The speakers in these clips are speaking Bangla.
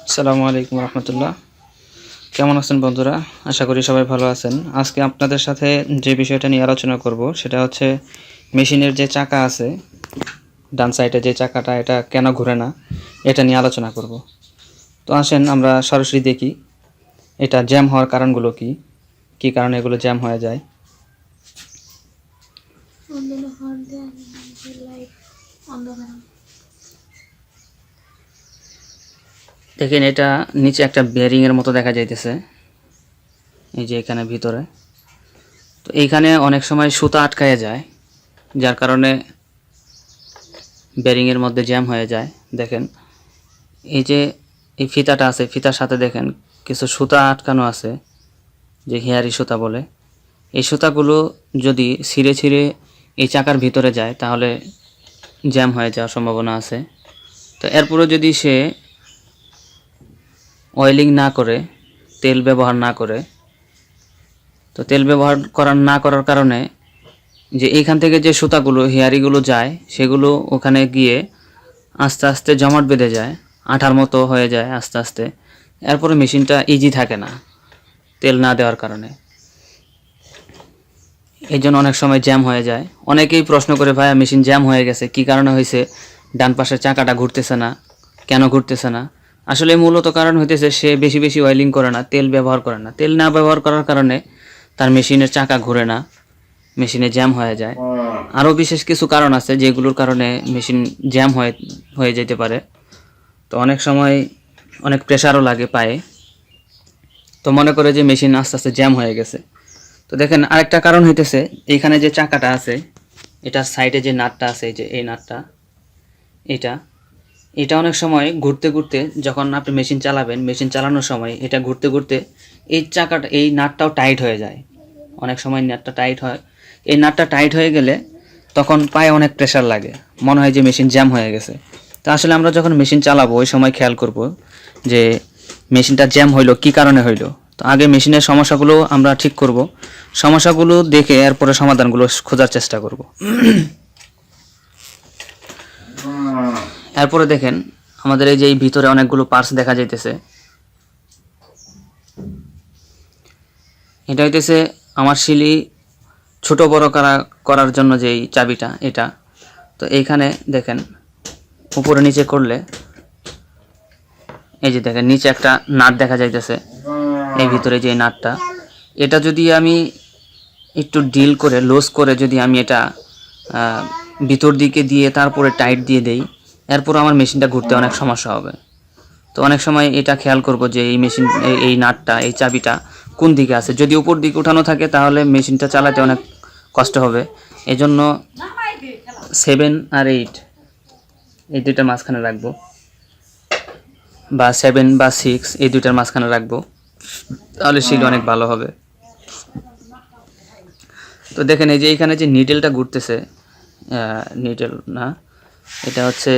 আসসালামু আলাইকুম রহমতুল্লাহ। কেমন আছেন বন্ধুরা? আশা করি সবাই ভালো আছেন। আজকে আপনাদের সাথে যে বিষয়টা নিয়ে আলোচনা করব সেটা হচ্ছে মেশিনের যে চাকা আছে, ডান সাইডে যে চাকাটা, এটা কেন ঘুরে না, এটা নিয়ে আলোচনা করব। তো আসেন আমরা সরাসরি দেখি এটা জ্যাম হওয়ার কারণগুলো কি, কী কারণে এগুলো জ্যাম হয়ে যায়। দেখেন এটা নিচে একটা বেয়ারিংয়ের মতো দেখা যাইতেছে, এই যে এখানে ভিতরে। তো এইখানে অনেক সময় সুতা আটকায় যায়, যার কারণে বেয়ারিংয়ের মধ্যে জ্যাম হয়ে যায়। দেখেন এই যে এই ফিতাটা আছে, ফিতার সাথে দেখেন কিছু সুতা আটকানো আছে, যে হেয়ারি সুতা বলে। এই সুতাগুলো যদি ছিঁড়ে ছিঁড়ে এই চাকার ভিতরে যায় তাহলে জ্যাম হয়ে যাওয়ার সম্ভাবনা আছে। তো এরপরে যদি সে অয়েলিং না করে, তেল ব্যবহার না করে, তো তেল ব্যবহার না করার কারণে যে এইখান থেকে যে সুতাগুলো হেয়ারিগুলো যায় সেগুলো ওখানে গিয়ে আস্তে আস্তে জমাট বেঁধে যায়, আঠার মতো হয়ে যায় আস্তে আস্তে। এরপরে মেশিনটা ইজি থাকে না তেল না দেওয়ার কারণে। এই জন্য অনেক সময় জ্যাম হয়ে যায়। অনেকেই প্রশ্ন করে, ভাইয়া মেশিন জ্যাম হয়ে গেছে, কী কারণে হয়েছে? ডান পাশের চাকাটা ঘুরতেছে না, কেন ঘুরতেছে না? আসলে মূলত কারণ হইতেছে সে বেশি বেশি অয়েলিং করে না, তেল ব্যবহার করে না। তেল না ব্যবহার করার কারণে তার মেশিনের চাকা ঘুরে না, মেশিনে জ্যাম হয়ে যায়। আরও বিশেষ কিছু কারণ আছে যেগুলোর কারণে মেশিন জ্যাম হয়ে যেতে পারে। তো অনেক সময় অনেক প্রেশারও লাগে পায়ে, তো মনে করে যে মেশিন আস্তে আস্তে জ্যাম হয়ে গেছে। তো দেখেন আরেকটা কারণ হইতেছে এইখানে যে চাকাটা আছে, এটার সাইডে যে নাটটা আছে, এই যে এই নাটটা, এটা অনেক সময় ঘুরতে ঘুরতে, যখন আপনি মেশিন চালাবেন, মেশিন চালানোর সময় এটা ঘুরতে ঘুরতে এই চাকাটা, এই নাটটাও টাইট হয়ে যায়। অনেক সময় নাটটা টাইট হয়। এই নাটটা টাইট হয়ে গেলে তখন পায়ে অনেক প্রেশার লাগে, মনে হয় যে মেশিন জ্যাম হয়ে গেছে। তো আসলে আমরা যখন মেশিন চালাবো ওই সময় খেয়াল করব যে মেশিনটা জ্যাম হইলো কী কারণে হইলো। তো আগে মেশিনের সমস্যাগুলো আমরা ঠিক করব, সমস্যাগুলো দেখে এরপরে সমাধানগুলো খোঁজার চেষ্টা করব। এরপরে দেখেন আমাদের এই যে এই ভিতরে অনেকগুলো পার্টস দেখা যাইতেছে। এটা হইতেছে আমার শিলি ছোট বড় করার জন্য যেই চাবিটা, এটা। তো এইখানে দেখেন উপরে নিচে করলে এই যে দেখেন নিচে একটা নাট দেখা যাইতেছে, এই ভিতরে যে নাটটা, এটা যদি আমি একটু ডিল করে লুজ করে যদি আমি এটা ভিতর দিকে দিয়ে তারপরে টাইট দিয়ে দেই, এরপর আমার মেশিনটা ঘুরতে অনেক সমস্যা হবে। তো অনেক সময় এটা খেয়াল করব যে এই মেশিন, এই নাটটা, এই চাবিটা কোন দিকে আছে। যদি উপর দিকে উঠানো থাকে তাহলে মেশিনটা চালাতে অনেক কষ্ট হবে। এজন্য 7 আর 8 এই দুইটার মাঝখানে রাখবো, বা 7 বা 6 এই দুইটার মাঝখানে রাখবো, তাহলে শিল অনেক ভালো হবে। তো দেখেন এই যে এইখানে যে নিডেলটা ঘুরতেছে, নিডেল না, এটা হচ্ছে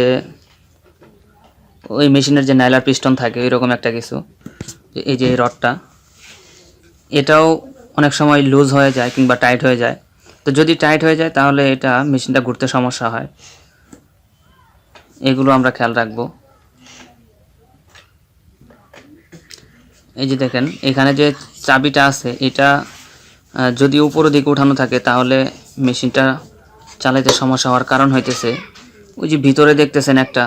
ওই মেশিনের যে নাইলার পিস্টন থাকে এরকম একটা কিছু। এই যে এই রডটা, এটাও অনেক সময় লুজ হয়ে যায় কিংবা টাইট হয়ে যায়। তো যদি টাইট হয়ে যায় তাহলে এটা মেশিনটা ঘুরতে সমস্যা হয়, এগুলো আমরা খেয়াল রাখবো। এই যে দেখেন এখানে যে চাবিটা আছে, এটা যদি উপরের দিকে উঠানো থাকে তাহলে মেশিনটা চালাইতে সমস্যা হওয়ার কারণ হইতেছে ওই যে ভিতরে দেখতেছেন একটা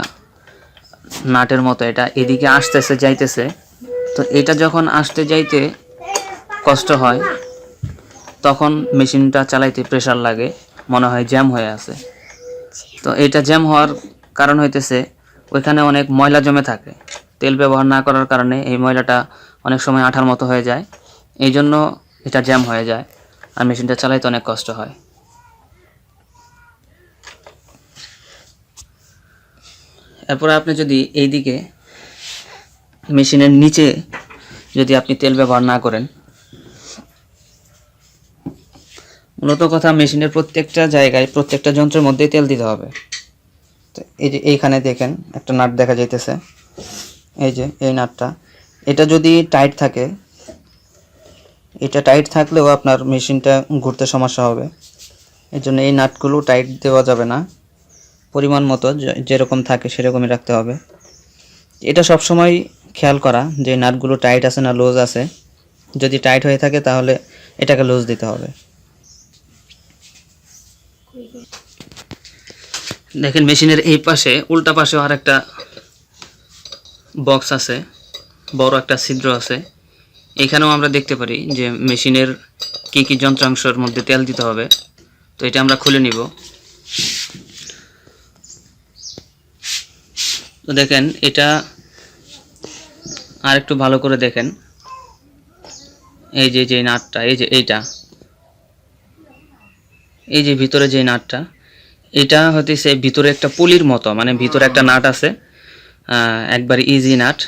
নাটের মতো, এটা এদিকে আসতেছে যাইতেছে। তো এটা যখন আসতে যাইতে কষ্ট হয় তখন মেশিনটা চালাইতে প্রেশার লাগে, মনে হয় জ্যাম হয়ে আছে। তো এটা জ্যাম হওয়ার কারণ হইতেছে ওইখানে অনেক ময়লা জমে থাকে, তেল ব্যবহার না করার কারণে এই ময়লাটা অনেক সময় আঠার মতো হয়ে যায়, এই জন্য এটা জ্যাম হয়ে যায় আর মেশিনটা চালাইতে অনেক কষ্ট হয়। এরপরে আপনি যদি এই দিকে মেশিনের নিচে যদি আপনি তেল ব্যবহার না করেন, মূলত কথা মেশিনের প্রত্যেকটা জায়গায় প্রত্যেকটা যন্ত্রের মধ্যেই তেল দিতে হবে। তো এই যে এইখানে দেখেন একটা নাট দেখা যাইতেছে, এই যে এই নাটটা, এটা যদি টাইট থাকে, এটা টাইট থাকলেও আপনার মেশিনটা ঘুরতে সমস্যা হবে। এই জন্য এই নাটগুলো টাইট দেওয়া যাবে না। পরিমাণ মতো যেরকম থাকে সেরকমই রাখতে হবে। এটা সবসময় খেয়াল করা যে নাটগুলো টাইট আছে না লুজ আছে। যদি টাইট হয়ে থাকে তাহলে এটাকে লুজ দিতে হবে। দেখেন মেশিনের এই পাশে উল্টা পাশেও আর একটা বক্স আছে, বড় একটা ছিদ্র আছে। এখানেও আমরা দেখতে পারি যে মেশিনের কি কি যন্ত্রাংশের মধ্যে তেল দিতে হবে। তো এটা আমরা খুলে নিব। তো দেখেন এটা আর একটু ভালো করে দেখেন, এই যে নাটটা, এই যে এই যে ভিতরে যে নাটটা, এটা হতেছে ভিতরে একটা পুলির মতো, মানে ভিতরে একটা নাট আছে, একবার ইজি নাট।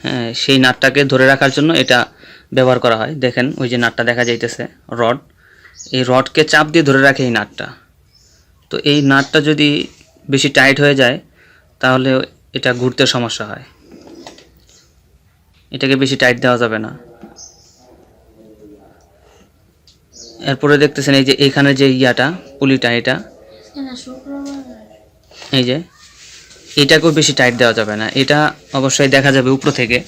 হ্যাঁ, সেই নাটটাকে ধরে রাখার জন্য এটা ব্যবহার করা হয়। দেখেন ওই যে নাটটা দেখা যাইতেছে, রড, এই রডকে চাপ দিয়ে ধরে রাখে এই নাটটা। তো এই নাটটা যদি বেশি টাইট হয়ে যায় তাহলে এটা ঘুরতে সমস্যা হয়। এটাকে বেশি টাইট দেওয়া যাবে না। এরপরে দেখতেছেন এই যে এইখানে যে ইয়াটা পুলিটা, এটা এই যে এটাকেও বেশি টাইট দেওয়া যাবে না। এটা অবশ্যই দেখা যাবে উপর থেকে।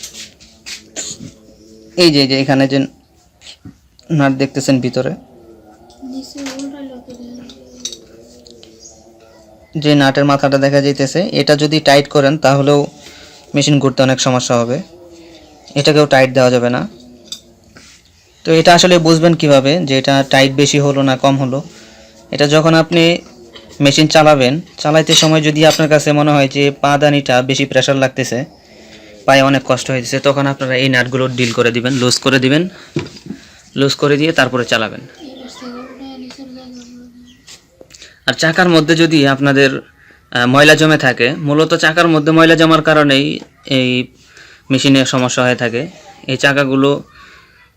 এই যে এখানে যে নাট দেখতেছেন ভিতরে, যে নাটের মাথাটা দেখা যাইতেছে, এটা যদি টাইট করেন তাহলেও মেশিন ঘুরতে অনেক সমস্যা হবে। এটাকেও টাইট দেওয়া যাবে না। তো এটা আসলে বুঝবেন কিভাবে যে এটা টাইট বেশি হলো না কম হলো? এটা যখন আপনি মেশিন চালাবেন, চালাইতে সময় যদি আপনার কাছে মনে হয় যে পাদানিটা বেশি প্রেশার লাগতেছে, পায়ে অনেক কষ্ট হয়েছে, তখন আপনারা এই নাটগুলো ডিল করে দিবেন, লুজ করে দিবেন। লুজ করে দিয়ে তারপরে চালাবেন। আর চাকার মধ্যে যদি আপনাদের ময়লা জমে থাকে, মূলত চাকার মধ্যে ময়লা জমার কারণেই এই মেশিনের সমস্যা হয়ে থাকে। এই চাকাগুলো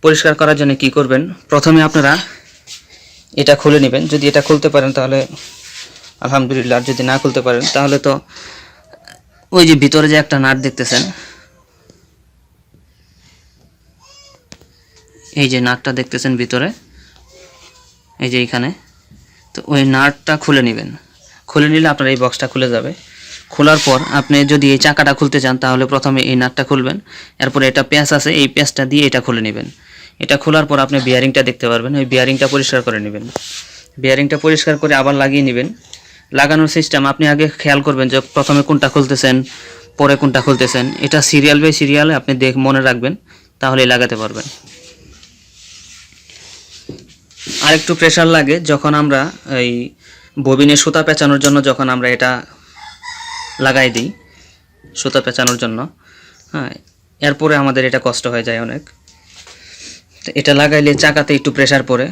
পরিষ্কার করার জন্য কি করবেন, প্রথমে আপনারা এটা খুলে নেবেন। যদি এটা খুলতে পারেন তাহলে আলহামদুলিল্লাহ, যদি না খুলতে পারেন তাহলে তো ওই যে ভিতরে যে একটা নাট দেখতেছেন, এই যে নাটটা দেখতেছেন ভিতরে, এই যে এইখানে, তো ওই নাটটা খুলে নেবেন। খুলে নিলে আপনার এই বক্সটা খুলে যাবে। খোলার পর আপনি যদি এই চাকাটা খুলতে চান তাহলে প্রথমে এই নাটটা খুলবেন, এরপরে এটা প্যাঁচ আছে, এই প্যাঁচটা দিয়ে এটা খুলে নেবেন। এটা খোলার পর আপনি বিয়ারিংটা দেখতে পারবেন, ওই বিয়ারিংটা পরিষ্কার করে নেবেন। বিয়ারিংটা পরিষ্কার করে আবার লাগিয়ে নেবেন। লাগানোর সিস্টেম আপনি আগে খেয়াল করবেন যে প্রথমে কোনটা খুলতেছেন, পরে কোনটা খুলতেছেন। এটা সিরিয়াল বাই সিরিয়ালে আপনি মনে রাখবেন, তাহলেই লাগাতে পারবেন। আর একটু প্রেশার লাগে যখন আমরা এই ববিনে সুতা পেঁচানোর জন্য, যখন আমরা এটা লাগাই দিই সুতা পেঁচানোর জন্য, হ্যাঁ, এরপরে আমাদের এটা কষ্ট হয়ে যায় অনেক। তো এটা লাগাইলে চাকাতে একটু প্রেশার পড়ে,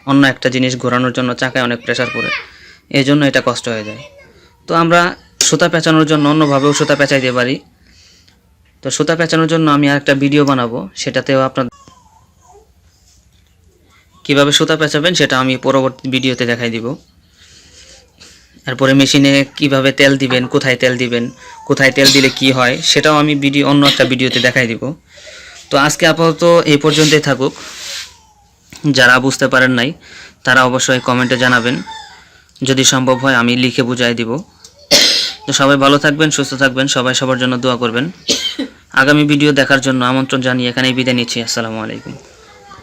অন্য একটা জিনিস ঘোরানোর জন্য চাকায় অনেক প্রেশার পড়ে, এই জন্য এটা কষ্ট হয়ে যায়। তো আমরা সুতা পেঁচানোর জন্য অন্যভাবেও সুতা পেঁচাইতে পারি। তো সুতা পেঁচানোর জন্য আমি আর একটা ভিডিও বানাবো, সেটাতেও আপনার কীভাবে সুতা পেঁচাবেন সেটা আমি পরবর্তী ভিডিওতে দেখাই দিব। এরপরে মেশিনে কিভাবে তেল দিবেন, কোথায় তেল দিবেন, কোথায় তেল দিলে কি হয়, সেটাও আমি অন্য একটা ভিডিওতে দেখাই দিব। তো আজকে আপাতত এই পর্যন্তই থাকুক। যারা বুঝতে পারেন নাই তারা অবশ্যই কমেন্টে জানাবেন, যদি সম্ভব হয় আমি লিখে বুঝাই দিব। তো সবাই ভালো থাকবেন, সুস্থ থাকবেন, সবাই সবার জন্য দোয়া করবেন। আগামী ভিডিও দেখার জন্য আমন্ত্রণ জানিয়ে এখানেই বিদায় নিচ্ছি। আসসালামু আলাইকুম।